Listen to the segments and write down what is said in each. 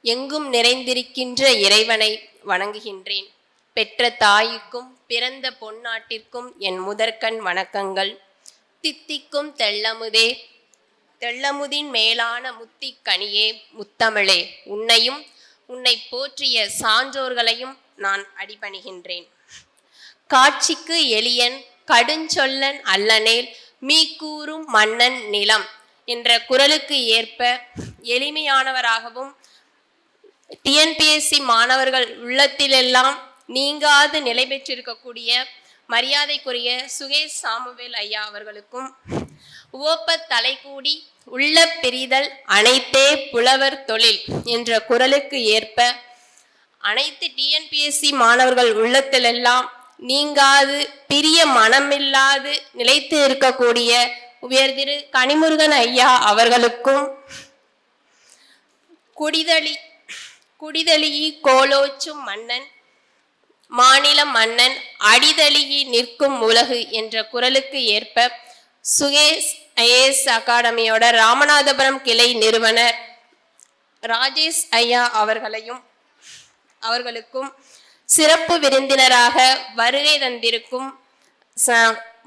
எங்கும் நிறைந்திருக்கின்ற இறைவனை வணங்குகின்றேன். பெற்ற தாய்க்கும் பிறந்த பொன்னாட்டிற்கும் என் முதற்கண் வணக்கங்கள். தித்திக்கும் தெள்ளமுதே, தெள்ளமுதின் மேலான முத்திக்கனியே, முத்தமிழே, உன்னையும் உன்னை போற்றிய சான்றோர்களையும் நான் அடிபணிகின்றேன். காட்சிக்கு எளியன் கடுஞ்சொல்லன் அல்லனேல் மீக்கூறும் மன்னன் நிலம் என்ற குரலுக்கு ஏற்ப எளிமையானவராகவும் டிஎன்பிஎஸ்சி மாணவர்கள் உள்ளத்திலெல்லாம் நீங்காது நிலை பெற்றிருக்கக்கூடிய மரியாதைக்குரிய சுகேஷ் சாமுவேல் ஐயா அவர்களுக்கும், உவப்ப தலைக்கூடி உள்ள பிரிதல் அனைத்தே புலவர் தொழில் என்ற குரலுக்கு ஏற்ப அனைத்து டிஎன்பிஎஸ்சி மாணவர்கள் உள்ளத்திலெல்லாம் நீங்காது பிரிய மனமில்லாது நிலைத்து இருக்கக்கூடிய உயர் திரு கனிமுருகன் ஐயா அவர்களுக்கும், குடிதளியி கோலோச்சும் மன்னன் மாநில மன்னன் அடிதளியி நிற்கும் உலகு என்ற குரலுக்கு ஏற்ப சுகேஷ் ஐஏஎஸ் அகாடமியோட ராமநாதபுரம் கிளை நிறுவனர் ராஜேஷ் ஐயா அவர்களுக்கும் சிறப்பு விருந்தினராக வருகை தந்திருக்கும்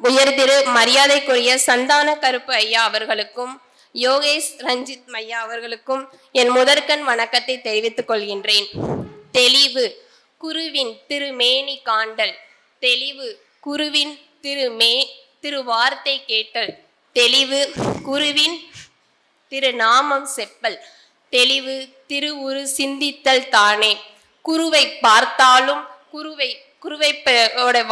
உயர் திரு மரியாதைக்குரிய சந்தான கருப்பு ஐயா அவர்களுக்கும், யோகேஷ் ரஞ்சித் ஐயா அவர்களுக்கும் என் முதற்கண் வணக்கத்தை தெரிவித்துக் கொள்கின்றேன். தெளிவு குருவின் திருமேனி காண்டல், தெளிவு குருவின் திருவார்த்தை கேட்டல், தெளிவு குருவின் திருநாமம் செப்பல், தெளிவு திருவுரு சிந்தித்தல் தானே. குருவை பார்த்தாலும் குருவை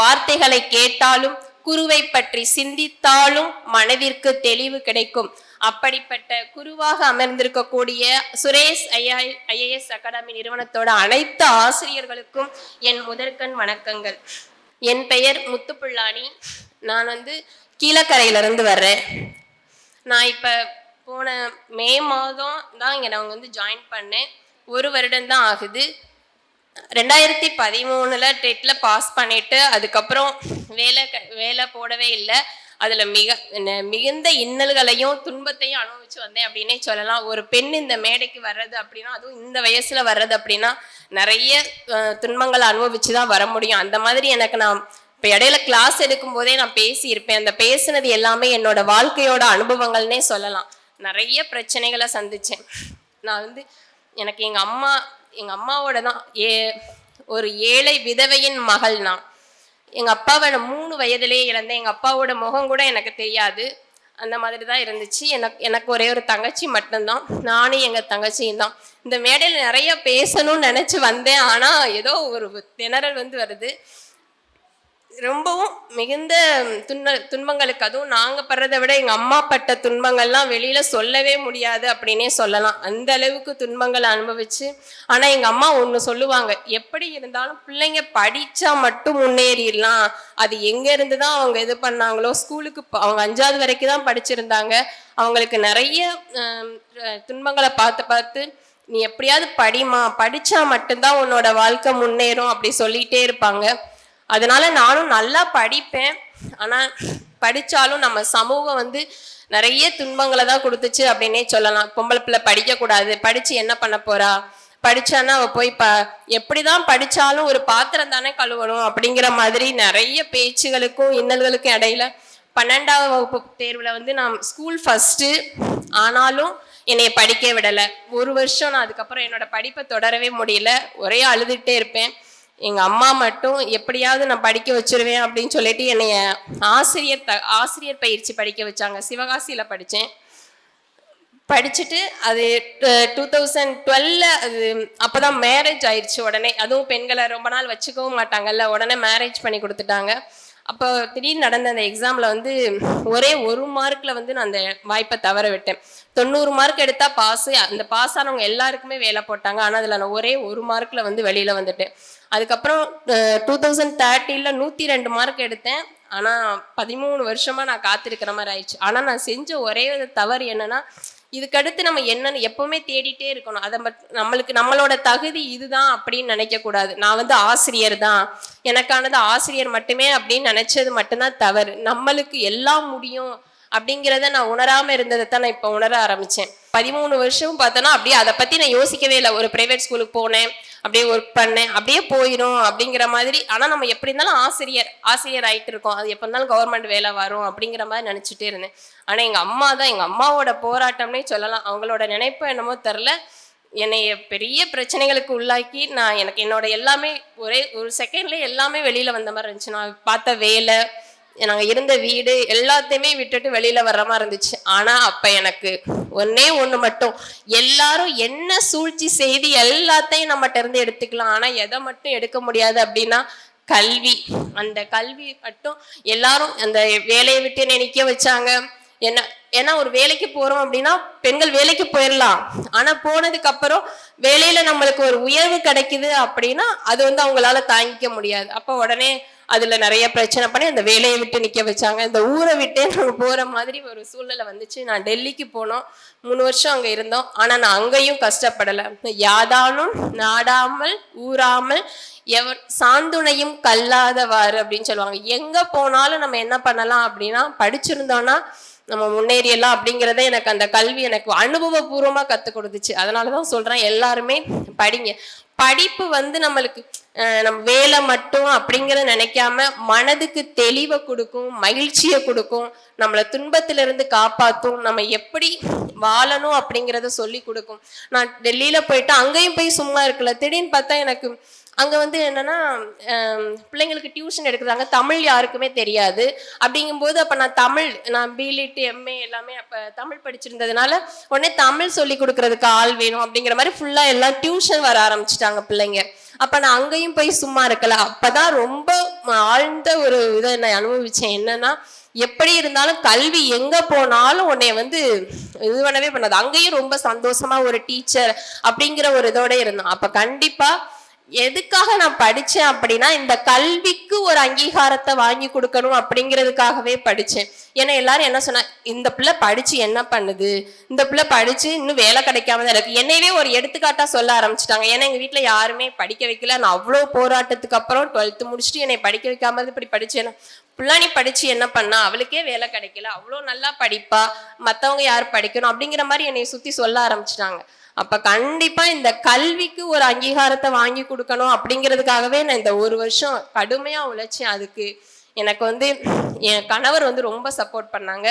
வார்த்தைகளை கேட்டாலும் குருவை பற்றி சிந்தித்தாலும் மனதிற்கு தெளிவு கிடைக்கும். அப்படிப்பட்ட குருவாக அமர்ந்திருக்கக்கூடிய சுரேஷ் ஐஏஎஸ் அகாடமி நிறுவனத்தோட அனைத்து ஆசிரியர்களுக்கும் என் முதற்கண் வணக்கங்கள். என் பெயர் முத்துப்புள்ளானி. நான் கீழக்கரையிலிருந்து வர்றேன். நான் இப்போ போன மே மாதம் தான் இங்கே நான் ஜாயின் பண்ணேன். 1 வருடம்தான் ஆகுது. 2013 டெட்டில் பாஸ் பண்ணிட்டு அதுக்கப்புறம் வேலை போடவே இல்லை. அதில் மிகுந்த இன்னல்களையும் துன்பத்தையும் அனுபவிச்சு வந்தேன் அப்படின்னே சொல்லலாம். ஒரு பெண் இந்த மேடைக்கு வர்றது அப்படின்னா, அதுவும் இந்த வயசுல வர்றது அப்படின்னா நிறைய துன்பங்களை அனுபவிச்சு தான் வர முடியும். அந்த மாதிரி எனக்கு நான் இப்போ இடையில கிளாஸ் எடுக்கும் போதே நான் பேசியிருப்பேன். அந்த பேசுனது எல்லாமே என்னோட வாழ்க்கையோட அனுபவங்கள்னே சொல்லலாம். நிறைய பிரச்சனைகளை சந்திச்சேன். நான் எனக்கு எங்கள் அம்மாவோட தான் ஒரு ஏழை விதவையின் மகள். நான் எங்கள் அப்பாவை 3 வயதிலேயே இழந்தேன். எங்கள் அப்பாவோட முகம் கூட எனக்கு தெரியாது. அந்த மாதிரி தான் இருந்துச்சு. எனக்கு ஒரே ஒரு தங்கச்சி மட்டும்தான். நானும் எங்கள் தங்கச்சியும் தான். இந்த மேடையில் நிறைய பேசணும்னு நினச்சி வந்தேன். ஆனால் ஏதோ ஒரு திணறல் வருது. ரொம்பவும் மிகுந்த துன்பங்களுக்கு, அதுவும் நாங்கள் படுறதை விட எங்கள் அம்மா பட்ட துன்பங்கள்லாம் வெளியில் சொல்லவே முடியாது அப்படின்னே சொல்லலாம். அந்த அளவுக்கு துன்பங்களை அனுபவிச்சு. ஆனால் எங்கள் அம்மா ஒன்று சொல்லுவாங்க, எப்படி இருந்தாலும் பிள்ளைங்க படித்தா மட்டும் முன்னேறிடலாம். அது எங்கேருந்து தான் அவங்க இது பண்ணாங்களோ, ஸ்கூலுக்கு அவங்க 5வது வரைக்கும் தான் படிச்சிருந்தாங்க. அவங்களுக்கு நிறைய துன்பங்களை பார்த்து நீ எப்படியாவது படிமா, படித்தா மட்டும்தான் உன்னோட வாழ்க்கை முன்னேறும் அப்படி சொல்லிகிட்டே இருப்பாங்க. அதனால நானும் நல்லா படிப்பேன். ஆனால் படித்தாலும் நம்ம சமூகம் நிறைய துன்பங்களை தான் கொடுத்துச்சு அப்படின்னே சொல்லலாம். பொம்பளை பிள்ளை படிக்கக்கூடாது, படித்து என்ன பண்ண போறா, படித்தான்னா அவள் போய் எப்படிதான் படித்தாலும் ஒரு பாத்திரம் தானே கழுவணும் அப்படிங்கிற மாதிரி நிறைய பேச்சுகளுக்கும் இன்னல்களுக்கும் இடையில 12ஆம் வகுப்பு தேர்வில் நான் ஸ்கூல் ஃபஸ்ட்டு. ஆனாலும் என்னை படிக்க விடலை. 1 வருஷம் நான் அதுக்கப்புறம் என்னோட படிப்பை தொடரவே முடியல. ஒரே அழுதுகிட்டே இருப்பேன். எங்கள் அம்மா மட்டும் எப்படியாவது நான் படிக்க வச்சிருவேன் அப்படின்னு சொல்லிட்டு என்னைய ஆசிரியர் பயிற்சி படிக்க வச்சாங்க. சிவகாசியில் படித்தேன். படிச்சுட்டு அது 2012 அது அப்போ தான் மேரேஜ் ஆயிடுச்சு. உடனே அதுவும் பெண்களை ரொம்ப நாள் வச்சுக்கவும் மாட்டாங்கல்ல, உடனே மேரேஜ் பண்ணி கொடுத்துட்டாங்க. அப்போ திடீர்னு நடந்த அந்த எக்ஸாமில் ஒரே 1 மார்க்கில் நான் அந்த வாய்ப்பை தவற விட்டேன். 90 மார்க் எடுத்தால் பாஸு. அந்த பாஸ் ஆனவங்க எல்லாருக்குமே வேலை போட்டாங்க. ஆனால் அதில் நான் ஒரே 1 மார்க்கில் வெளியில் வந்துட்டேன். அதுக்கப்புறம் 2013 102 மார்க் எடுத்தேன். ஆனால் 13 வருஷமாக நான் காத்திருக்கிற மாதிரி ஆயிடுச்சு. ஆனால் நான் செஞ்ச ஒரே தவறு என்னன்னா, இதுக்கடுத்து நம்ம என்னன்னு எப்பவுமே தேடிட்டே இருக்கணும். அதை நம்மளோட தகுதி இதுதான் அப்படின்னு நினைக்கக்கூடாது. நான் ஆசிரியர் தான், எனக்கானது ஆசிரியர் மட்டுமே அப்படின்னு நினைச்சது மட்டும்தான் தவறு. நம்மளுக்கு எல்லாம் முடியும் அப்படிங்கிறத நான் உணராம இருந்ததை தான் நான் இப்போ உணர ஆரம்பிச்சேன். 13 வருஷம் பார்த்தோன்னா அப்படியே அதை பத்தி நான் யோசிக்கவே இல்லை. ஒரு பிரைவேட் ஸ்கூலுக்கு போனேன், அப்படியே ஒர்க் பண்ணேன், அப்படியே போயிடும் அப்படிங்கிற மாதிரி. ஆனா நம்ம எப்படி இருந்தாலும் ஆசிரியர் ஆயிட்டு இருக்கோம், அது எப்போ இருந்தாலும் கவர்மெண்ட் வேலை வரும் அப்படிங்கிற மாதிரி நினைச்சிட்டே இருந்தேன். ஆனா எங்க அம்மா தான், எங்க அம்மாவோட போராட்டம்னே சொல்லலாம். அவங்களோட நினைப்பு என்னமோ தெரில, என்னைய பெரிய பிரச்சனைகளுக்கு உள்ளாக்கி எனக்கு என்னோட எல்லாமே ஒரே ஒரு செகண்ட்லேயே எல்லாமே வெளியில வந்த மாதிரி இருந்துச்சு. நான் பார்த்த வேலை, நாங்கள் இருந்த வீடு எல்லாத்தையுமே விட்டுட்டு வெளியில வர்ற மாதிரி இருந்துச்சு. ஆனா அப்ப எனக்கு ஒன்னே ஒண்ணு மட்டும், எல்லாரும் என்ன சூழ்ச்சி செய்து எல்லாத்தையும் நம்மகிட்ட இருந்து எடுத்துக்கலாம், ஆனா எதை மட்டும் எடுக்க முடியாது அப்படின்னா கல்வி. அந்த கல்வி மட்டும் எல்லாரும் அந்த வேலையை விட்டு என்னை நிக்க வச்சாங்க. என்ன ஏன்னா ஒரு வேலைக்கு போறோம் அப்படின்னா பெண்கள் வேலைக்கு போயிடலாம், ஆனா போனதுக்கு அப்புறம் வேலையில நம்மளுக்கு ஒரு உயர்வு கிடைக்குது அப்படின்னா அது அவங்களால தாங்கிக்க முடியாது. அப்ப உடனே அதுல நிறைய பிரச்சனை பண்ணி அந்த வேலையை விட்டு நிக்க வச்சாங்க. இந்த ஊரை விட்டே நாங்க போற மாதிரி ஒரு சூழ்நிலை வந்துச்சு. நான் டெல்லிக்கு போனோம், 3 வருஷம் அங்க இருந்தோம். ஆனா நான் அங்கேயும் கஷ்டப்படலை. யாதானும் நாடாமல் ஊராமல் எவர் சாந்துணையும் கல்லாதவாறு அப்படின்னு சொல்லுவாங்க. எங்க போனாலும் நம்ம என்ன பண்ணலாம் அப்படின்னா, படிச்சிருந்தோம்னா நம்ம முன்னேறியலாம் அப்படிங்கிறத எனக்கு அந்த கல்வி எனக்கு அனுபவபூர்வமா கற்றுக் கொடுத்துச்சு. அதனாலதான் சொல்றேன், எல்லாருமே படிங்க. படிப்பு நம்மளுக்கு நம்ம வேலை மட்டும் அப்படிங்கிறத நினைக்காம மனதுக்கு தெளிவை கொடுக்கும், மகிழ்ச்சியை கொடுக்கும், நம்மளை துன்பத்திலிருந்து காப்பாற்றும், நம்ம எப்படி வாழணும் அப்படிங்கிறத சொல்லி கொடுக்கும். நான் டெல்லியில போயிட்டு அங்கேயும் போய் சும்மா இருக்கல. திடீர்னு பார்த்தா எனக்கு அங்கே என்னன்னா பிள்ளைங்களுக்கு டியூஷன் எடுக்கிறாங்க. தமிழ் யாருக்குமே தெரியாது. அப்படிங்கும்போது அப்போ நான் பிலிட் எம்ஏ எல்லாமே அப்போ தமிழ் படிச்சிருந்ததுனால உடனே தமிழ் சொல்லி கொடுக்கறதுக்கு ஆள் வேணும் அப்படிங்கிற மாதிரி ஃபுல்லாக எல்லாம் டியூஷன் வர ஆரம்பிச்சிட்டாங்க பிள்ளைங்க. அப்போ நான் அங்கேயும் போய் சும்மா இருக்கல. அப்போதான் ரொம்ப ஆழ்ந்த ஒரு இதை நான் அனுபவிச்சேன். என்னன்னா, எப்படி இருந்தாலும் கல்வி எங்க போனாலும் உன்னை இது பண்ணவே பண்ணாது. அங்கேயும் ரொம்ப சந்தோஷமா ஒரு டீச்சர் அப்படிங்கிற ஒரு இதோட இருந்தோம். அப்ப கண்டிப்பா எதுக்காக நான் படிச்சேன் அப்படின்னா, இந்த கல்விக்கு ஒரு அங்கீகாரத்தை வாங்கி கொடுக்கணும் அப்படிங்கிறதுக்காகவே படிச்சேன். ஏன்னா எல்லாரும் என்ன சொன்னா, இந்த பிள்ளை படிச்சு என்ன பண்ணுது, இந்த பிள்ளை படிச்சு இன்னும் வேலை கிடைக்காம தான் இருக்கு. என்னையவே ஒரு எடுத்துக்காட்டா சொல்ல ஆரம்பிச்சிட்டாங்க. ஏன்னா எங்க வீட்டுல யாருமே படிக்க வைக்கல. நான் அவ்வளோ போராட்டத்துக்கு அப்புறம் 12th முடிச்சுட்டு என்னை படிக்க வைக்காம இப்படி படிச்சேன்னா, பிள்ளாணி படிச்சு என்ன பண்ணா, அவளுக்கே வேலை கிடைக்கல, அவ்வளோ நல்லா படிப்பா, மற்றவங்க யார் படிக்கணும் அப்படிங்கிற மாதிரி என்னை சுத்தி சொல்ல ஆரம்பிச்சிட்டாங்க. அப்ப கண்டிப்பா இந்த கல்விக்கு ஒரு அங்கீகாரத்தை வாங்கி கொடுக்கணும் அப்படிங்கிறதுக்காகவே நான் இந்த 1 வருஷம் கடுமையா உழைச்சேன். அதுக்கு எனக்கு என் கணவர் ரொம்ப சப்போர்ட் பண்ணாங்க.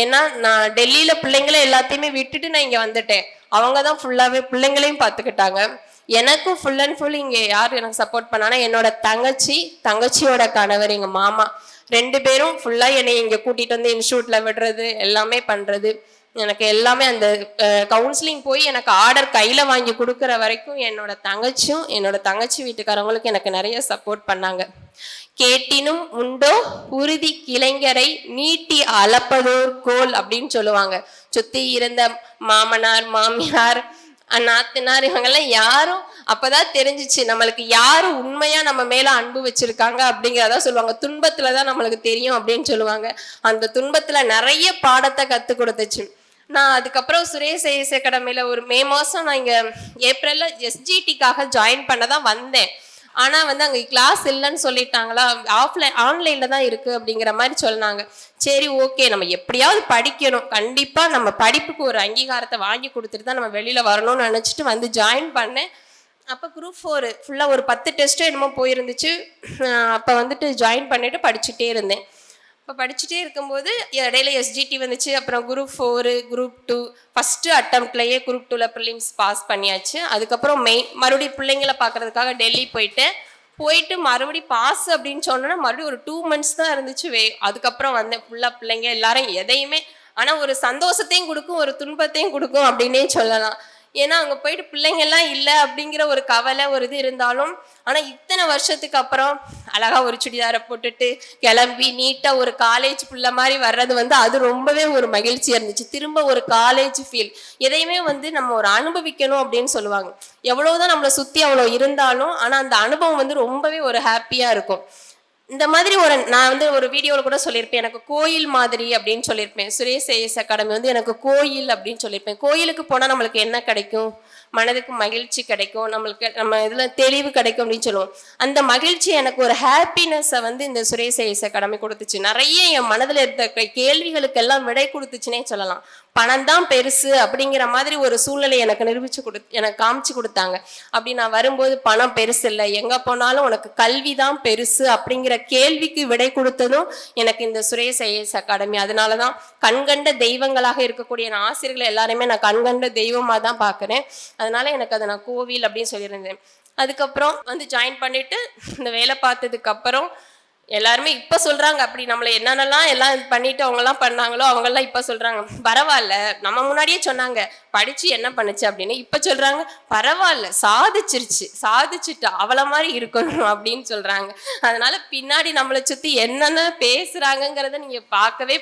ஏன்னா நான் டெல்லியில பிள்ளைங்களை எல்லாத்தையுமே விட்டுட்டு நான் இங்க வந்துட்டேன். அவங்க தான் ஃபுல்லாவே பிள்ளைங்களையும் பார்த்துக்கிட்டாங்க. எனக்கும் ஃபுல் அண்ட் ஃபுல் இங்க யார் எனக்கு சப்போர்ட் பண்ணானா, என்னோட தங்கச்சியோட கணவர், எங்க மாமா 2 பேரும் ஃபுல்லா என்னை இங்க கூட்டிட்டு இன்ஸ்டியூட்ல விடுறது எல்லாமே பண்றது. எனக்கு எல்லாமே அந்த கவுன்சிலிங் போய் எனக்கு ஆர்டர் கையில வாங்கி கொடுக்குற வரைக்கும் என்னோட தங்கச்சி வீட்டுக்காரவங்களுக்கு எனக்கு நிறைய சப்போர்ட் பண்ணாங்க. கேட்டினும் உண்டோ உறுதி கிளைஞரை நீட்டி அளப்பதோர் கோல் அப்படின்னு சொல்லுவாங்க. சுத்தி இருந்த மாமனார், மாமியார், நாத்தனார் இவங்கெல்லாம் யாரும் அப்பதான் தெரிஞ்சிச்சு நம்மளுக்கு யாரும் உண்மையா நம்ம மேல அன்பு வச்சிருக்காங்க அப்படிங்கிறதா சொல்லுவாங்க. துன்பத்துலதான் நம்மளுக்கு தெரியும் அப்படின்னு சொல்லுவாங்க. அந்த துன்பத்துல நிறைய பாடத்தை கத்து கொடுத்துச்சு. நான் அதுக்கப்புறம் சுரேஷ் ஐஎஸ் அகாடமியில ஒரு மே மாசம் நான் இங்க ஏப்ரல்ல எஸ்ஜிடிக்காக ஜாயின் பண்ணதான் வந்தேன். ஆனா அங்க கிளாஸ் இல்லைன்னு சொல்லிட்டாங்களா, ஆன்லைன்ல தான் இருக்கு அப்படிங்கிற மாதிரி சொன்னாங்க. சரி ஓகே, நம்ம எப்படியாவது படிக்கணும், கண்டிப்பா நம்ம படிப்புக்கு ஒரு அங்கீகாரத்தை வாங்கி கொடுத்துட்டு தான் நம்ம வெளியில வரணும்னு நினைச்சிட்டு ஜாயின் பண்ணேன். அப்போ குரூப் 4 ஃபுல்லாக ஒரு 10 டெஸ்ட்டு என்னமோ போயிருந்துச்சு. அப்போ ஜாயின் பண்ணிட்டு படிச்சுட்டே இருந்தேன். இப்போ படிச்சுட்டே இருக்கும்போது இடையில எஸ்ஜிடி வந்துச்சு. அப்புறம் குரூப் 4, குரூப் 2 ஃபஸ்ட்டு அட்டம்ப்ட்லேயே குரூப் 2ல ப்ரிலிம்ஸ் பாஸ் பண்ணியாச்சு. அதுக்கப்புறம் மறுபடியும் பிள்ளைங்களை பார்க்கறதுக்காக டெல்லி போயிட்டு மறுபடியும் பாஸ் அப்படின்னு சொன்னோன்னா மறுபடியும் ஒரு 2 months தான் இருந்துச்சு. அதுக்கப்புறம் ஃபுல்லாக பிள்ளைங்க எல்லாரும் எதையுமே, ஆனால் ஒரு சந்தோஷத்தையும் கொடுக்கும், ஒரு துன்பத்தையும் கொடுக்கும் அப்படின்னே சொல்லலாம். ஏன்னா அங்கே போயிட்டு பிள்ளைங்க எல்லாம் இல்லை அப்படிங்கிற ஒரு கவலை ஒரு இது இருந்தாலும், ஆனால் இத்தனை வருஷத்துக்கு அப்புறம் அழகா ஒரு சுடிதாரை போட்டுட்டு கிளம்பி நீட்டாக ஒரு காலேஜ் பிள்ளை மாதிரி வர்றது அது ரொம்பவே ஒரு மகிழ்ச்சியாக இருந்துச்சு. திரும்ப ஒரு காலேஜ் ஃபீல், எதையுமே நம்ம ஒரு அனுபவிக்கணும் அப்படின்னு சொல்லுவாங்க. எவ்வளோதான் நம்மளை சுற்றி அவ்வளோ இருந்தாலும் ஆனால் அந்த அனுபவம் ரொம்பவே ஒரு ஹாப்பியாக இருக்கும். இந்த மாதிரி நான் ஒரு வீடியோவில் கூட சொல்லியிருப்பேன், எனக்கு கோயில் மாதிரி அப்படின்னு சொல்லியிருப்பேன். சுரேஷ் ஐஎஸ் அகாடமி எனக்கு கோயில் அப்படின்னு சொல்லியிருப்பேன். கோயிலுக்கு போனால் நம்மளுக்கு என்ன கிடைக்கும்? மனதுக்கு மகிழ்ச்சி கிடைக்கும், நம்மளுக்கு நம்ம இதுல தெளிவு கிடைக்கும் அப்படின்னு சொல்லுவோம். அந்த மகிழ்ச்சி எனக்கு ஒரு ஹாப்பினஸை வந்து இந்த சுரேஷ் ஐஏஎஸ் அகாடமி கொடுத்துச்சு. நிறைய என் மனதில் இருந்த கேள்விகளுக்கெல்லாம் விடை கொடுத்துச்சுன்னே சொல்லலாம். பணம் தான் பெருசு அப்படிங்கிற மாதிரி ஒரு சூழ்நிலை எனக்கு எனக்கு காமிச்சு கொடுத்தாங்க. அப்படி நான் வரும்போது பணம் பெருசு இல்லை, எங்க போனாலும் உனக்கு கல்வி தான் பெருசு அப்படிங்கிற கேள்விக்கு விடை கொடுத்ததும் எனக்கு இந்த சுரேஷ் ஐஏஎஸ் அகாடமி. அதனாலதான் கண்கண்ட தெய்வங்களாக இருக்கக்கூடிய ஆசிரியர்களை எல்லாருமே நான் கண்கண்ட தெய்வமா தான் பாக்குறேன். அதனால எனக்கு அதை நான் கோவில் அப்படின்னு சொல்லியிருந்தேன். அதுக்கப்புறம் வந்து ஜாயின் பண்ணிட்டு இந்த வேலை பார்த்ததுக்கு அப்புறம் எல்லாருமே இப்ப சொல்றாங்க, அப்படி நம்மளை என்னென்னலாம் எல்லாம் பண்ணிட்டு அவங்க எல்லாம் பண்ணாங்களோ அவங்க எல்லாம் இப்ப சொல்றாங்க பரவாயில்ல, நம்ம முன்னாடியே சொன்னாங்க படிச்சு என்ன பண்ணுச்சு அப்படின்னு, இப்ப சொல்றாங்க பரவாயில்ல சாதிச்சுட்டு அவளை மாதிரி இருக்கணும் அப்படின்னு சொல்றாங்க. அதனால பின்னாடி நம்மளை சுத்தி என்னென்ன பேசுறாங்கிறத நீங்க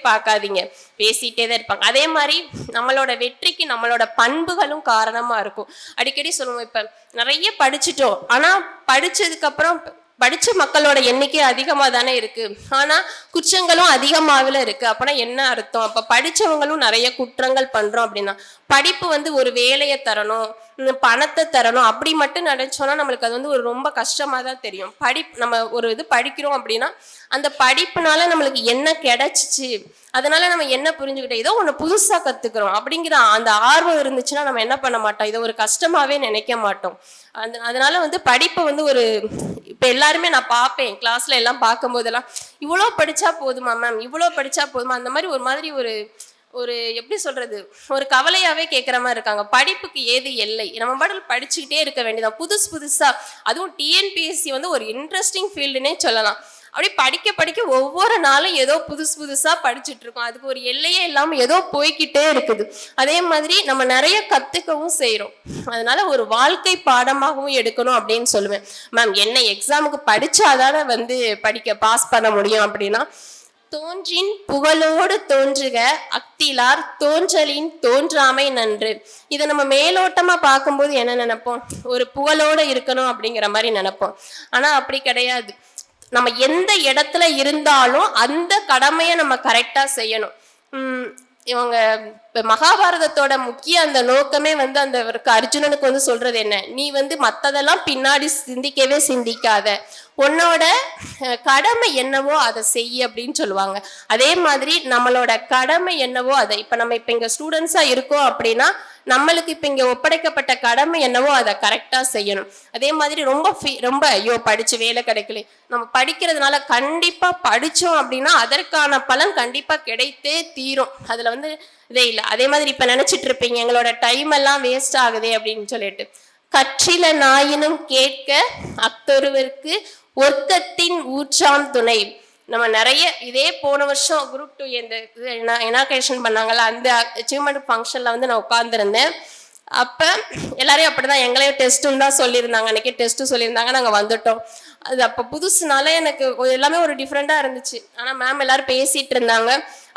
பார்க்காதீங்க, பேசிட்டே தான் இருப்பாங்க. அதே மாதிரி நம்மளோட வெற்றிக்கு நம்மளோட பண்புகளும் காரணமா இருக்கும். அடிக்கடி சொல்லுவோம், இப்ப நிறைய படிச்சுட்டோம், ஆனா படிச்சதுக்கு அப்புறம் படிச்ச மக்களோட எண்ணிக்கை அதிகமாக தானே இருக்கு, ஆனா குற்றங்களும் அதிகமாகல இருக்கு. அப்பனா என்ன அர்த்தம்? அப்ப படிச்சவங்களும் நிறைய குற்றங்கள் பண்றோம் அப்படின்னா, படிப்பு வந்து ஒரு வேலையை தரணும், பணத்தை தரணும் அப்படி மட்டும் நினைச்சோம்னா நம்மளுக்கு அது வந்து ஒரு ரொம்ப கஷ்டமா தான் தெரியும். நம்ம ஒரு இது படிக்கிறோம் அப்படின்னா அந்த படிப்புனால நம்மளுக்கு என்ன கிடைச்சிச்சு, அதனால நம்ம என்ன புரிஞ்சுக்கிட்டோம், ஏதோ ஒன்று புதுசா கத்துக்கிறோம் அப்படிங்கிற அந்த ஆர்வம் இருந்துச்சுன்னா நம்ம என்ன பண்ண மாட்டோம், இதை ஒரு கஷ்டமாவே நினைக்க மாட்டோம். அதனால வந்து படிப்பை வந்து ஒரு இப்ப எல்லாருமே நான் பார்ப்பேன் கிளாஸ்ல எல்லாம் பார்க்கும் போதெல்லாம், இவ்வளோ படிச்சா போதுமா மேம், இவ்வளோ படிச்சா போதுமா, அந்த மாதிரி ஒரு மாதிரி ஒரு எப்படி சொல்றது, ஒரு கவலையாவே கேட்குற மாதிரி இருக்காங்க. படிப்புக்கு ஏது எல்லை, நம்ம பாடல் படிச்சுக்கிட்டே இருக்க வேண்டியதான். புதுசா அதுவும் டிஎன்பிஎஸ்சி வந்து ஒரு இன்ட்ரெஸ்டிங் ஃபீல்டுன்னே சொல்லலாம். அப்படி படிக்க ஒவ்வொரு நாளும் ஏதோ புதுசா படிச்சுட்டு இருக்கோம், அதுக்கு ஒரு எல்லையே இல்லாம ஏதோ போய்கிட்டே இருக்குது. அதே மாதிரி நம்ம நிறைய கத்துக்கவும் செய்யறோம். அதனால ஒரு வாழ்க்கை பாடமாகவும் எடுக்கணும் அப்படின்னு சொல்லுவேன். மேம் என்ன எக்ஸாமுக்கு படிச்சாதானே வந்து பாஸ் பண்ண முடியும் அப்படின்னா, தோன்றின் புகழோடு தோன்றுக அக்திலார் தோன்றலின் தோன்றாமை நன்று. இதை நம்ம மேலோட்டமா பார்க்கும்போது என்ன நினைப்போம், ஒரு புகழோட இருக்கணும் அப்படிங்கிற மாதிரி நினைப்போம். ஆனா அப்படி கிடையாது. நம்ம எந்த இடத்துல இருந்தாலும் அந்த கடமையை நம்ம கரெக்டா செய்யணும். இவங்க மகாபாரதத்தோட முக்கிய அந்த நோக்கமே வந்து அந்த அர்ஜுனனுக்கு வந்து சொல்றது என்ன, நீ வந்து மத்ததெல்லாம் பின்னாடி சிந்திக்காத, உன்னோட கடமை என்னவோ அதை செய்ய அப்படின்னு சொல்லுவாங்க. அதே மாதிரி நம்மளோட கடமை என்னவோ அதை, இப்ப நம்ம இப்ப இங்க ஸ்டூடெண்ட்ஸா இருக்கோம் அப்படின்னா நம்மளுக்கு இப்ப இங்க ஒப்படைக்கப்பட்ட கடமை என்னவோ அதை கரெக்டா செய்யணும். அதே மாதிரி ரொம்ப ஐயோ படிச்சு வேலை கிடைக்கல, நம்ம படிக்கிறதுனால கண்டிப்பா படிச்சோம் அப்படின்னா அதற்கான பலன் கண்டிப்பா கிடைத்தே தீரும், அதுல வந்து இதே இல்லை. அதே மாதிரி இப்ப நினைச்சிட்டு இருப்பீங்க எங்களோட டைம் எல்லாம் வேஸ்ட் ஆகுதே அப்படின்னு சொல்லிட்டு, கற்றில நாயினும் கேட்க அத்தொருவருக்கு ஒர்க்கத்தின் ஊற்றாம் துணை. நம்ம நிறைய இதே போன வருஷம் குரூப் 2 இந்த இனாகிரேஷன் பண்ணாங்கல்ல, அந்த அச்சீவ்மெண்ட் ஃபங்க்ஷன்ல வந்து நான் உட்கார்ந்துருந்தேன். அப்ப எல்லாரையும் அப்படிதான் எங்களையும் டெஸ்ட்டும் தான் சொல்லியிருந்தாங்க, அன்னைக்கு டெஸ்ட்டு சொல்லியிருந்தாங்க, நாங்க வந்துட்டோம். அது அப்போ புதுசுனால எனக்கு எல்லாமே ஒரு டிஃப்ரெண்டா இருந்துச்சு. ஆனா மேம் எல்லாரும் பேசிட்டு இருந்தாங்க,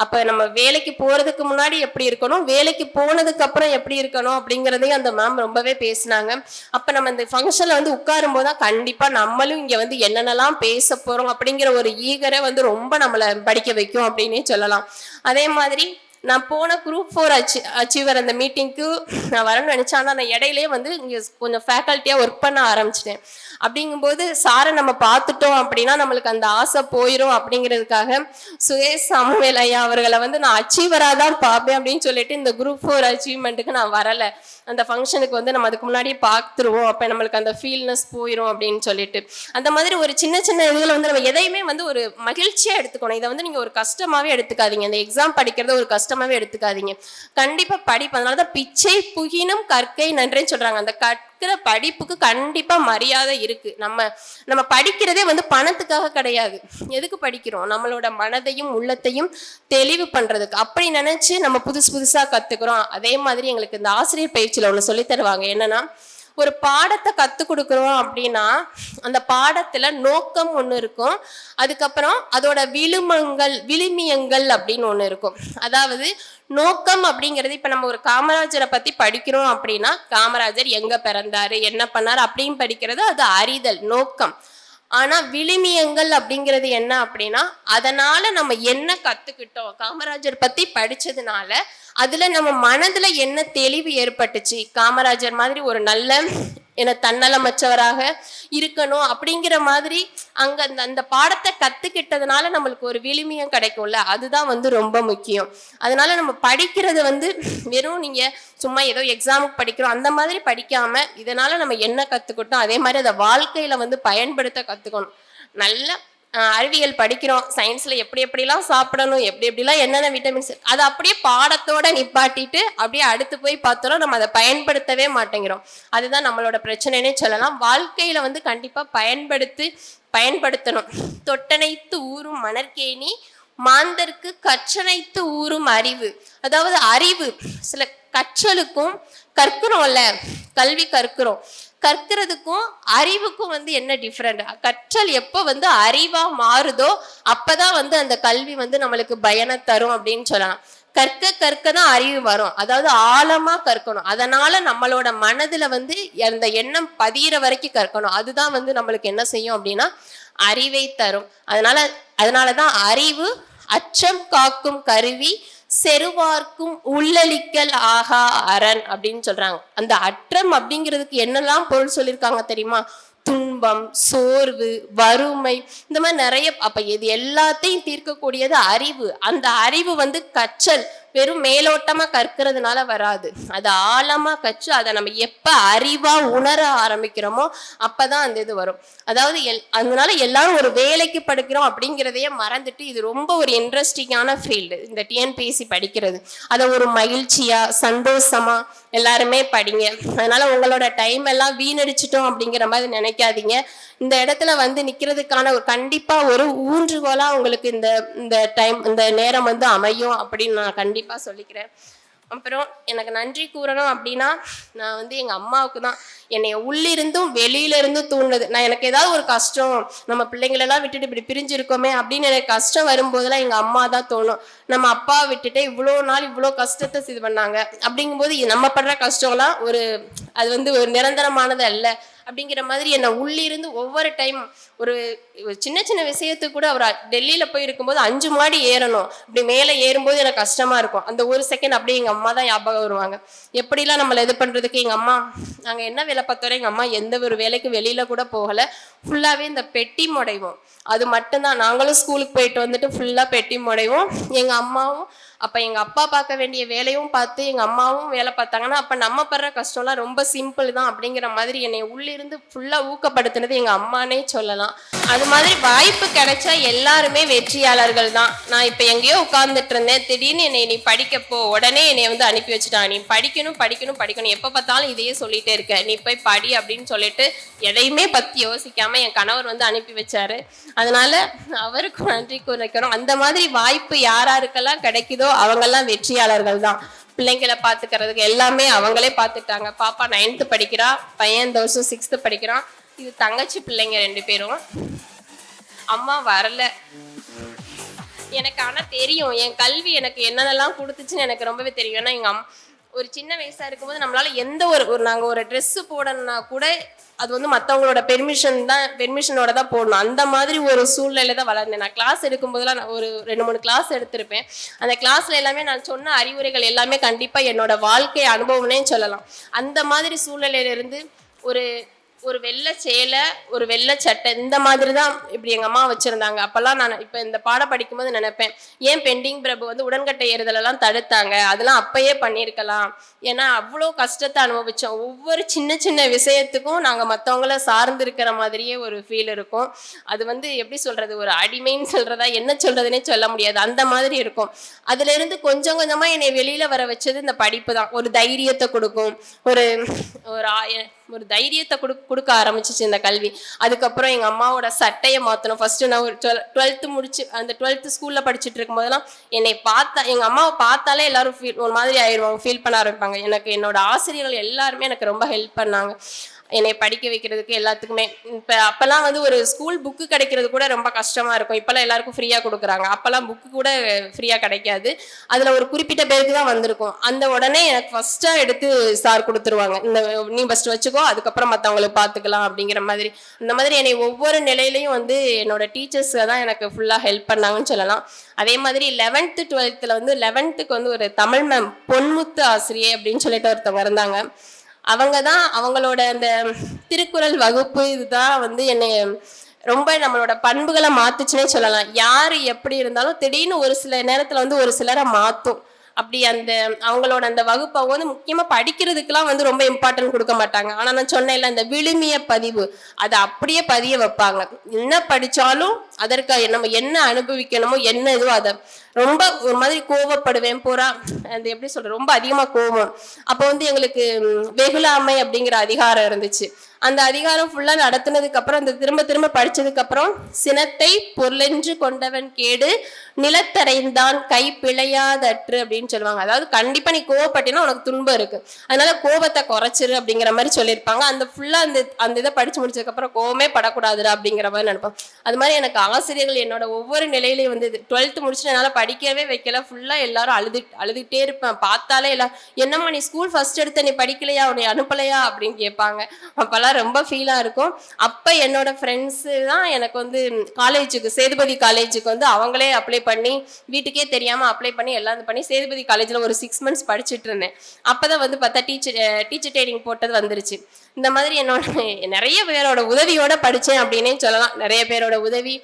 அப்ப நம்ம வேலைக்கு போறதுக்கு முன்னாடி எப்படி இருக்கணும், வேலைக்கு போனதுக்கு அப்புறம் எப்படி இருக்கணும் அப்படிங்கிறதையும் அந்த மேம் ரொம்பவே பேசினாங்க. அப்ப நம்ம இந்த ஃபங்க்ஷன்ல வந்து உட்காரும் போதுதான் கண்டிப்பா நம்மளும் இங்க வந்து என்னென்னலாம் பேச போறோம் அப்படிங்கிற ஒரு ஈகரை வந்து ரொம்ப நம்மளை படிக்க வைக்கும் அப்படின்னே சொல்லலாம். அதே மாதிரி நான் போன குரூப் 4 அச்சீவர் அந்த மீட்டிங்க்கு நான் வரணும்னு நினைச்சேன். ஆனால் நான் இடையிலே வந்து இங்கே கொஞ்சம் ஃபேக்கல்ட்டியாக ஒர்க் பண்ண ஆரம்பிச்சிட்டேன். அப்படிங்கும்போது சாரை நம்ம பார்த்துட்டோம் அப்படின்னா நம்மளுக்கு அந்த ஆசை போயிடும் அப்படிங்கிறதுக்காக சுரேஷ் சாமுவேல் ஐயா அவர்களை வந்து நான் அச்சீவராக தான் பார்ப்பேன் அப்படின்னு சொல்லிட்டு இந்த குரூப் 4 அச்சீவ்மெண்ட்டுக்கு நான் வரலை. அந்த ஃபங்க்ஷனுக்கு வந்து நம்ம அதுக்கு முன்னாடியே பார்த்துருவோம், அப்போ நம்மளுக்கு அந்த ஃபீல்னஸ் போயிடும் அப்படின்னு சொல்லிட்டு. அந்த மாதிரி ஒரு சின்ன சின்ன இதுல வந்து நம்ம எதையுமே வந்து ஒரு மகிழ்ச்சியாக எடுத்துக்கணும். இதை வந்து நீங்கள் ஒரு கஷ்டமாகவே எடுத்துக்காதீங்க, இந்த எக்ஸாம் படிக்கிறத ஒரு கஷ்டமாகவே எடுத்துக்காதீங்க, கண்டிப்பாக படிப்பு. அதனால தான் பிச்சை புகினும் கற்கை நன்றேன்னு சொல்கிறாங்க. அந்த கற்கிற படிப்புக்கு கண்டிப்பாக மரியாதை இருக்கு. நம்ம படிக்கிறதே வந்து பணத்துக்காக கிடையாது. எதுக்கு படிக்கிறோம், நம்மளோட மனதையும் உள்ளத்தையும் தெளிவு பண்றதுக்கு. அப்படி நினைச்சு நம்ம புதுசா கத்துக்கிறோம். அதே மாதிரி எங்களுக்கு இந்த ஆசிரியர் பயிற்சியில ஒன்று சொல்லி தருவாங்க, என்னன்னா ஒரு பாடத்தை கற்றுக் கொடுக்குறோம் அப்படின்னா அந்த பாடத்துல நோக்கம் ஒன்று இருக்கும், அதுக்கப்புறம் அதோட விழுமியங்கள் அப்படின்னு ஒன்று இருக்கும். அதாவது நோக்கம் அப்படிங்கிறது, இப்போ நம்ம ஒரு காமராஜரை பற்றி படிக்கிறோம் அப்படின்னா காமராஜர் எங்கே பிறந்தாரு என்ன பண்ணார் அப்படின்னு படிக்கிறது அது அறிதல் நோக்கம். ஆனா விழுமியங்கள் அப்படிங்கிறது என்ன அப்படின்னா, அதனால நம்ம என்ன கத்துக்கிட்டோம், காமராஜர் பத்தி படிச்சதுனால அதுல நம்ம மனதுல என்ன தெளிவு ஏற்பட்டுச்சு, காமராஜர் மாதிரி ஒரு நல்ல தன்னலமற்றவராக இருக்கணும் அப்படிங்கிற மாதிரி அங்க அந்த அந்த பாடத்தை கத்துக்கிட்டதுனால நம்மளுக்கு ஒரு விழுமியம் கிடைக்கும்ல, அதுதான் ரொம்ப முக்கியம். அதனால நம்ம படிக்கிறது வெறும் நீங்க சும்மா ஏதோ எக்ஸாமுக்கு படிக்கிறோம் அந்த மாதிரி படிக்காம, இதனால நம்ம என்ன கத்துக்கிட்டோம் அதே மாதிரி அதை வாழ்க்கையில பயன்படுத்த கத்துக்கணும். நல்ல அறிவியல் படிக்கிறோம், சயின்ஸ்ல எப்படி எப்படிலாம் சாப்பிடணும், எப்படி எப்படிலாம் என்னென்ன விட்டமின்ஸ், அதை அப்படியே பாடத்தோட நிப்பாட்டிட்டு அப்படியே அடுத்து போய் பார்த்தோம்னா நம்ம அதை பயன்படுத்தவே மாட்டேங்கிறோம். அதுதான் நம்மளோட பிரச்சனைனே சொல்லலாம். வாழ்க்கையில கண்டிப்பா பயன்படுத்தணும். தொட்டனைத்து ஊறும் மணற்கேணி மாந்தர்க்கு கற்றனைத்து ஊறும் அறிவு. அதாவது அறிவு, சில கற்றலுக்கும் கற்கிறோம்ல, கல்வி கற்கிறதுக்கும் அறிவுக்கும் என்ன டிஃப்ரெண்ட்? கற்றல் எப்போ அறிவா மாறுதோ அப்பதான் அந்த கல்வி நம்மளுக்கு பயனை தரும் அப்படின்னு சொல்லலாம். கற்க தான் அறிவு வரும். அதாவது ஆழமா கற்கணும். அதனால நம்மளோட மனதுல அந்த எண்ணம் பதியிற வரைக்கும் கற்கணும். அதுதான் நம்மளுக்கு என்ன செய்யும் அப்படின்னா அறிவை தரும். அதனாலதான் அறிவு அச்சம் காக்கும் கருவி, செருவார்க்கும் உள்ளளிக்கல் ஆகா அரண் அப்படின்னு சொல்றாங்க. அந்த அற்றம் அப்படிங்கிறதுக்கு என்னெல்லாம் பொருள் சொல்லியிருக்காங்க தெரியுமா? துன்பம், சோர்வு, வறுமை, இந்த மாதிரி நிறைய. அப்ப இது எல்லாத்தையும் தீர்க்கக்கூடியது அறிவு. அந்த அறிவு கற்றல் வெறும் மேலோட்டமா கற்கிறதுனால வராது. அதை ஆழமா கற்று அதை நம்ம எப்ப அறிவா உணர ஆரம்பிக்கிறோமோ அப்பதான் அந்த இது வரும். அதாவது அதனால எல்லாரும் ஒரு வேலைக்கு படிக்கிறோம் அப்படிங்கிறதையே மறந்துட்டு, இது ரொம்ப ஒரு இன்ட்ரெஸ்டிங்கான ஃபீல்டு இந்த டிஎன்பிஎஸ்சி படிக்கிறது. அதை ஒரு மகிழ்ச்சியா சந்தோஷமா எல்லாருமே படிங்க. அதனால உங்களோட டைம் எல்லாம் வீணடிச்சிட்டோம் அப்படிங்கிற மாதிரி நினைக்காதீங்க. இந்த இடத்துல நிக்கிறதுக்கான கண்டிப்பா ஒரு ஊன்றுகோலா உங்களுக்கு இந்த டைம் இந்த நேரம் அமையும் அப்படின்னு நான் கண்டிப்பா சொல்லிக்கிறேன். அப்புறம் எனக்கு நன்றி கூறணும் அப்படின்னா, நான் எங்க அம்மாவுக்கு தான் என்னை உள்ளிருந்தும் வெளியில இருந்தும் தூண்டுது. நான் எனக்கு ஏதாவது ஒரு கஷ்டம், நம்ம பிள்ளைங்களெல்லாம் விட்டுட்டு இப்படி பிரிஞ்சிருக்கோமே அப்படின்னு எனக்கு கஷ்டம் வரும்போதெல்லாம் எங்க அம்மா தான் தோணும். நம்ம அப்பா விட்டுட்டு இவ்வளோ நாள் இவ்வளோ கஷ்டத்தை இது பண்ணாங்க அப்படிங்கும்போது நம்ம படுற கஷ்டம்லாம் அது ஒரு நிரந்தரமானது அல்ல அப்படிங்கிற மாதிரி என்னை உள்ளிருந்து ஒவ்வொரு டைம் ஒரு சின்ன சின்ன விஷயத்துக்கு கூட அவர் டெல்லியில போய் இருக்கும்போது 5 மாடி ஏறணும், இப்படி மேலே ஏறும்போது எனக்கு கஷ்டமா இருக்கும். அந்த ஒரு செகண்ட் அப்படியே எங்க அம்மா தான் ஞாபகம் வருவாங்க. எப்படிலாம் நம்மளை இது பண்றதுக்கு எங்க அம்மா, நாங்கள் என்ன வேலை பார்த்தோம், எங்க அம்மா எந்த ஒரு வேலைக்கு வெளியில கூட போகலை. ஃபுல்லாவே இந்த பெட்டி முடைவோம், அது மட்டும்தான். நாங்களும் ஸ்கூலுக்கு போயிட்டு ஃபுல்லா பெட்டி முடைவோம். எங்க அம்மாவும் அப்ப எங்க அப்பா பார்க்க வேண்டிய வேலையும் பார்த்து எங்க அம்மாவும் வேலை பார்த்தாங்கன்னா அப்ப நம்ம படுற கஷ்டம்லாம் ரொம்ப சிம்பிள் தான் அப்படிங்கிற மாதிரி என்னை உள்ளிருந்து ஃபுல்லா ஊக்கப்படுத்தினது எங்க அம்மானே சொல்லலாம். அது மாதிரி வாய்ப்பு கிடைச்சா எல்லாருமே வெற்றியாளர்கள் தான். நான் இப்ப எங்கேயோ உட்கார்ந்துட்டு இருந்தேன், திடீர்னு நீ படிக்கப்போ உடனே என்னை அனுப்பி வச்சுட்டாங்க. நீ படிக்கணும் படிக்கணும் படிக்கணும், எப்ப பார்த்தாலும் இதையே சொல்லிட்டே இருக்க, நீ போய் படி அப்படின்னு சொல்லிட்டு எதையுமே பத்தி யோசிக்காம என் கணவர் அனுப்பி வச்சாரு. அதனால அவருக்கும் நன்றி கூறிக்கணும். அந்த மாதிரி வாய்ப்பு யாராருக்கெல்லாம் கிடைக்குதோ அவங்கெல்லாம் வெற்றியாளர்கள் தான். பிள்ளைங்களை பார்த்துக்கிறதுக்கு எல்லாமே அவங்களே பார்த்துட்டாங்க. பாப்பா 9th படிக்கிறா, பையன் இந்த வருஷம் 6th படிக்கிறான். இது தங்கச்சி பிள்ளைங்க 2 பேரும். அம்மா வரல எனக்கு, ஆனா தெரியும் என் கல்வி எனக்கு என்னென்னலாம் கொடுத்துச்சுன்னு எனக்கு ரொம்பவே தெரியும். ஏன்னா எங்க ஒரு சின்ன வயசா இருக்கும்போது நம்மளால எந்த ஒரு நாங்க ஒரு ட்ரெஸ் போடணும்னா கூட அது மற்றவங்களோட பெர்மிஷனோட தான் போடணும். அந்த மாதிரி ஒரு சூழ்நிலை தான் வளர்ந்தேன். நான் கிளாஸ் எடுக்கும்போதெல்லாம் நான் ஒரு 2-3 கிளாஸ் எடுத்திருப்பேன். அந்த கிளாஸ்ல எல்லாமே நான் சொன்ன அறிவுரைகள் எல்லாமே கண்டிப்பா என்னோட வாழ்க்கை அனுபவம்னே சொல்லலாம். அந்த மாதிரி சூழ்நிலையில இருந்து ஒரு வெள்ளை சேலை, ஒரு வெள்ளை சட்டை, இந்த மாதிரி தான் இப்படி எங்கள் அம்மா வச்சுருந்தாங்க. அப்போல்லாம் நான் இப்போ இந்த பாடம் படிக்கும்போது நினைப்பேன், ஏன் பெண்டிங் பிரபு உடன்கட்டை ஏறுதலெல்லாம் தடுத்தாங்க, அதெல்லாம் அப்பயே பண்ணியிருக்கலாம். ஏன்னா அவ்வளோ கஷ்டத்தை அனுபவித்தோம். ஒவ்வொரு சின்ன சின்ன விஷயத்துக்கும் நாங்கள் மற்றவங்கள சார்ந்து இருக்கிற மாதிரியே ஒரு ஃபீல் இருக்கும். அது எப்படி சொல்கிறது, ஒரு அடிமைன்னு சொல்கிறதா என்ன சொல்கிறதுனே சொல்ல முடியாது, அந்த மாதிரி இருக்கும். அதுலேருந்து கொஞ்சம் கொஞ்சமாக என்னை வெளியில் வர வச்சது இந்த படிப்பு தான். ஒரு தைரியத்தை கொடுக்கும், ஒரு தைரியத்தை கொடுக்க ஆரம்பிச்சிச்சு இந்த கல்வி. அதுக்கப்புறம் எங்கள் அம்மாவோட சட்டையை மாற்றணும். ஃபர்ஸ்ட் நான் ஒரு 12th முடிச்சு அந்த 12th ஸ்கூலில் படிச்சுட்டு இருக்கும் போதெல்லாம் என்னை பார்த்தா எங்கள் அம்மாவை பார்த்தாலே எல்லாரும் ஒரு மாதிரி ஆயிடுவாங்க, ஃபீல் பண்ண ஆரம்பிப்பாங்க. எனக்கு என்னோட ஆசிரியர்கள் எல்லாருமே எனக்கு ரொம்ப ஹெல்ப் பண்ணாங்க. என்னை படிக்க வைக்கிறதுக்கு எல்லாத்துக்குமே. இப்போ அப்போல்லாம் வந்து ஒரு ஸ்கூல் புக்கு கிடைக்கிறது கூட ரொம்ப கஷ்டமாக இருக்கும். இப்போல்லாம் எல்லாருக்கும் ஃப்ரீயாக கொடுக்குறாங்க. அப்போல்லாம் புக்கு கூட ஃப்ரீயாக கிடைக்காது. அதில் ஒரு குறிப்பிட்ட பேருக்கு தான் வந்திருக்கும். அந்த உடனே எனக்கு ஃபஸ்ட்டாக எடுத்து சார் கொடுத்துருவாங்க. இந்த நீ ஃபஸ்ட்டு வச்சுக்கோ, அதுக்கப்புறம் மற்றவங்களுக்கு பார்த்துக்கலாம் அப்படிங்கிற மாதிரி. இந்த மாதிரி என்னை ஒவ்வொரு நிலையிலையும் வந்து என்னோட டீச்சர்ஸ் தான் எனக்கு ஃபுல்லாக ஹெல்ப் பண்ணாங்கன்னு சொல்லலாம். அதே மாதிரி 11th 12th வந்து 11th வந்து ஒரு தமிழ் மேம் பொன்முத்து ஆசிரியை அப்படின்னு சொல்லிட்டு ஒருத்தவங்க இருந்தாங்க. அவங்க தான் அவங்களோட அந்த திருக்குறள் வகுப்பு இதுதான் வந்து என்னை ரொம்ப நம்மளோட பண்புகளை மாத்துச்சுன்னே சொல்லலாம். யார் எப்படி இருந்தாலும் திடீர்னு ஒரு சில நேரத்தில் வந்து ஒரு சிலரை மாற்றும். அப்படி அந்த அவங்களோட அந்த வகுப்பு அவங்க வந்து முக்கியமாக படிக்கிறதுக்கெல்லாம் வந்து ரொம்ப இம்பார்ட்டன்ட் கொடுக்க மாட்டாங்க. ஆனால் நான் சொன்னேன்ல இந்த விழுமிய பதிவு அதை அப்படியே பதிய வைப்பாங்க. என்ன படித்தாலும் அதற்கு நம்ம என்ன அனுபவிக்கணுமோ என்ன இதுவோ அதை ரொம்ப ஒரு மாதிரி கோவப்படுவேன் பூரா. அந்த எப்படி சொல்ற ரொம்ப அதிகமாக கோவம். அப்போ வந்து எங்களுக்கு வெகுளாமை அப்படிங்கிற அதிகாரம் இருந்துச்சு. அந்த அதிகாரம் ஃபுல்லா நடத்தினதுக்கு அப்புறம் அந்த திரும்ப திரும்ப படிச்சதுக்கு அப்புறம் சினத்தை பொருளென்று கொண்டவன் கேடு நிலத்தரைந்தான் கை பிழையாதற்று அப்படின்னு சொல்லுவாங்க. அதாவது கண்டிப்பா நீ கோவப்பட்டினா உனக்கு துன்பம் இருக்கு, அதனால கோபத்தை குறைச்சிரு அப்படிங்கிற மாதிரி சொல்லியிருப்பாங்க. அந்த ஃபுல்லா அந்த இதை படிச்சு முடிச்சதுக்கு அப்புறம் கோவமே படக்கூடாதுடா அப்படிங்கிற மாதிரி நினைப்போம். அது மாதிரி எனக்கு ஆசிரியர்கள் என்னோட ஒவ்வொரு நிலையிலையும் வந்து 12th முடிச்சுட்டு என்னால் படிக்கவே வைக்கல. ஃபுல்லா எல்லாரும் அழுதுகிட்டே இருப்பேன். பார்த்தாலே எல்லாம் என்னம்மா நீ ஸ்கூல் ஃபர்ஸ்ட் எடுத்த நீ படிக்கலையா, உன்னை அனுப்பலையா அப்படின்னு கேட்பாங்க. அப்பெல்லாம் ரொம்ப ஃபீலாக இருக்கும். அப்போ என்னோட ஃப்ரெண்ட்ஸு தான் எனக்கு வந்து காலேஜுக்கு சேதுபதி காலேஜுக்கு வந்து அவங்களே அப்ளை பண்ணி வீட்டுக்கே தெரியாமல் அப்ளை பண்ணி எல்லாம் பண்ணி சேதுபதி காலேஜில் ஒரு 6 months படிச்சுட்டு இருந்தேன். அப்போ தான் வந்து பார்த்தா டீச்சர் ட்ரைனிங் போட்டது வந்துருச்சு. இந்த மாதிரி என்னோட நிறைய பேரோட உதவியோட படித்தேன் அப்படின்னே சொல்லலாம். நிறைய பேரோட உதவி,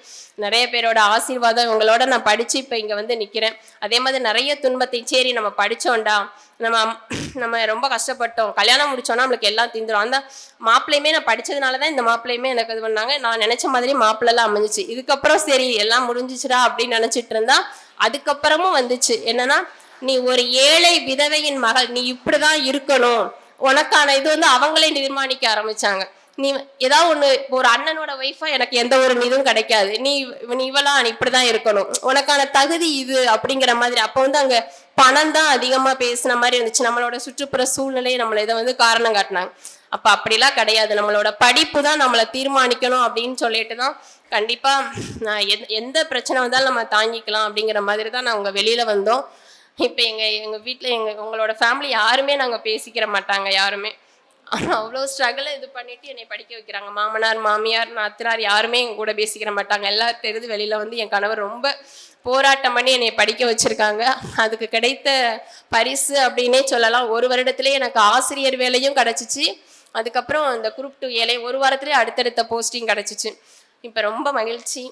நிறைய பேரோட ஆசீர்வாதம் இவங்களோட நான் படித்து இப்போ இங்கே வந்து நிற்கிறேன். அதே மாதிரி நிறைய துன்பத்தை சரி நம்ம படித்தோண்டா, நம்ம ரொம்ப கஷ்டப்பட்டோம், கல்யாணம் முடிச்சோன்னா நம்மளுக்கு எல்லாம் தீந்துடும். அந்த மாப்பிள்ளையுமே நான் படித்ததுனால தான் இந்த மாப்பிள்ளையுமே எனக்கு இது பண்ணாங்க. நான் நினச்ச மாதிரி மாப்பிள்ளைலாம் அமைஞ்சிச்சு. இதுக்கப்புறம் சரி எல்லாம் முடிஞ்சிச்சுடா அப்படின்னு நினச்சிட்டு இருந்தா அதுக்கப்புறமும் வந்துச்சு என்னன்னா, நீ ஒரு ஏழை விதவையின் மகள், நீ இப்படிதான் இருக்கணும், உனக்கான இது வந்து அவங்களே நிர்மாணிக்க ஆரம்பிச்சாங்க. நீ ஏதாவது ஒன்று ஒரு அண்ணனோட ஒய்ஃபா எனக்கு எந்த ஒரு இதுவும் கிடைக்காது, நீ இவெல்லாம் நீ இப்படிதான் இருக்கணும், உனக்கான தகுதி இது அப்படிங்கிற மாதிரி. அப்போ வந்து அங்கே பணம் தான் அதிகமாக பேசின மாதிரி இருந்துச்சு. நம்மளோட சுற்றுப்புற சூழ்நிலையை நம்மளை இதை வந்து காரணம் காட்டினாங்க. அப்போ அப்படிலாம் கிடையாது, நம்மளோட படிப்பு தான் நம்மளை தீர்மானிக்கணும் அப்படின்னு சொல்லிட்டு தான் கண்டிப்பாக எந்த பிரச்சனை வந்தாலும் நம்ம தாங்கிக்கலாம் அப்படிங்கிற மாதிரி தான் நாங்கள் வெளியில் வந்தோம். இப்போ எங்கள் வீட்டில் உங்களோட ஃபேமிலி யாருமே நாங்கள் பேசிக்கிற மாட்டாங்க யாருமே. ஆனால் அவ்வளோ ஸ்ட்ரகிளை இது பண்ணிட்டு என்னை படிக்க வைக்கிறாங்க. மாமனார் மாமியார் நாத்தனார் யாருமே எங்கள் கூட பேசிக்கிற மாட்டாங்க. எல்லாம் தெரிஞ்சு வெளியில் வந்து என் கணவர் ரொம்ப போராட்டம் பண்ணி என்னை படிக்க வச்சுருக்காங்க. அதுக்கு கிடைத்த பரிசு அப்படின்னே சொல்லலாம். ஒரு வருடத்துலேயே எனக்கு ஆசிரியர் வேலையும் கிடச்சிச்சு. அதுக்கப்புறம் இந்த குரூப் 2 ஏழை ஒரு வாரத்துலேயே அடுத்தடுத்த போஸ்டிங் கிடச்சிச்சு. இப்போ ரொம்ப மகிழ்ச்சி.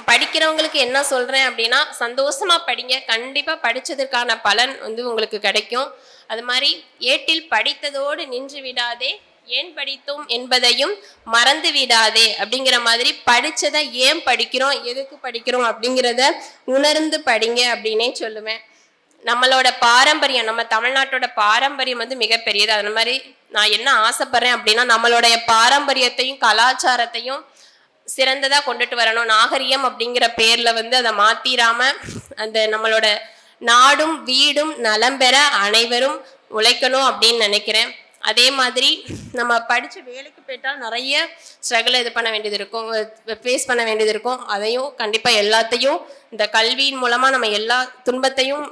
படிக்கிறவங்களுக்கு என்ன சொல்கிறேன் அப்படின்னா, சந்தோஷமாக படிங்க. கண்டிப்பாக படித்ததற்கான பலன் வந்து உங்களுக்கு கிடைக்கும். அது மாதிரி ஏட்டில் படித்ததோடு நின்று விடாதே, ஏன் படித்தோம் என்பதையும் மறந்து விடாதே அப்படிங்கிற மாதிரி படித்ததை ஏன் படிக்கிறோம், எதுக்கு படிக்கிறோம் அப்படிங்கிறத உணர்ந்து படிங்க அப்படின்னே சொல்லுவேன். நம்மளோட பாரம்பரியம், நம்ம தமிழ்நாட்டோட பாரம்பரியம் வந்து மிகப்பெரியது. அது மாதிரி நான் என்ன ஆசைப்படுறேன் அப்படின்னா, நம்மளுடைய பாரம்பரியத்தையும் கலாச்சாரத்தையும் சிறந்ததாக கொண்டுட்டு வரணும். நாகரிகம் அப்படிங்கிற பேரில் வந்து அதை மாற்றிடாம அந்த நம்மளோட நாடும் வீடும் நலம் பெற அனைவரும் உழைக்கணும் அப்படின்னு நினைக்கிறேன். அதே மாதிரி நம்ம படித்து வேலைக்கு போயிட்டால் நிறைய ஸ்ட்ரகிள் இது பண்ண வேண்டியது இருக்கும், ஃபேஸ் பண்ண வேண்டியது இருக்கும். அதையும் கண்டிப்பாக எல்லாத்தையும் இந்த கல்வியின் மூலமாக நம்ம எல்லா துன்பத்தையும்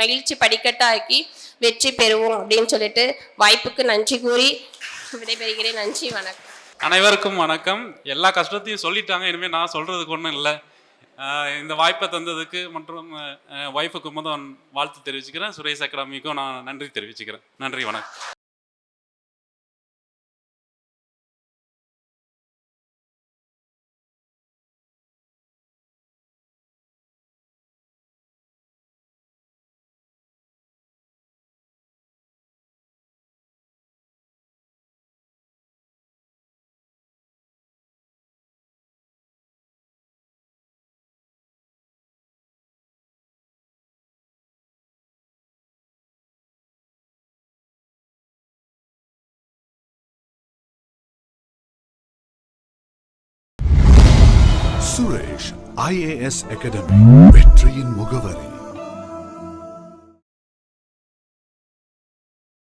மகிழ்ச்சி படிக்கட்டாக்கி வெற்றி பெறுவோம் அப்படின்னு சொல்லிட்டு வாய்ப்புக்கு நன்றி கூறி விடைபெறுகிறேன். நன்றி, வணக்கம். அனைவருக்கும் வணக்கம். எல்லா கஷ்டத்தையும் சொல்லிட்டாங்க, இனிமேல் நான் சொல்கிறதுக்கு ஒன்றும் இல்லை. இந்த வாய்ப்பை தந்ததுக்கு மற்றும் ஒய்ஃபுக்கு முதல் வாழ்த்து தெரிவிச்சுக்கிறேன். சுரேஷ் அகாடமிக்கும் நான் நன்றி தெரிவிச்சுக்கிறேன். நன்றி, வணக்கம். சுரேஷ் IAS அகாடமி, வெற்றியின் முகவரி.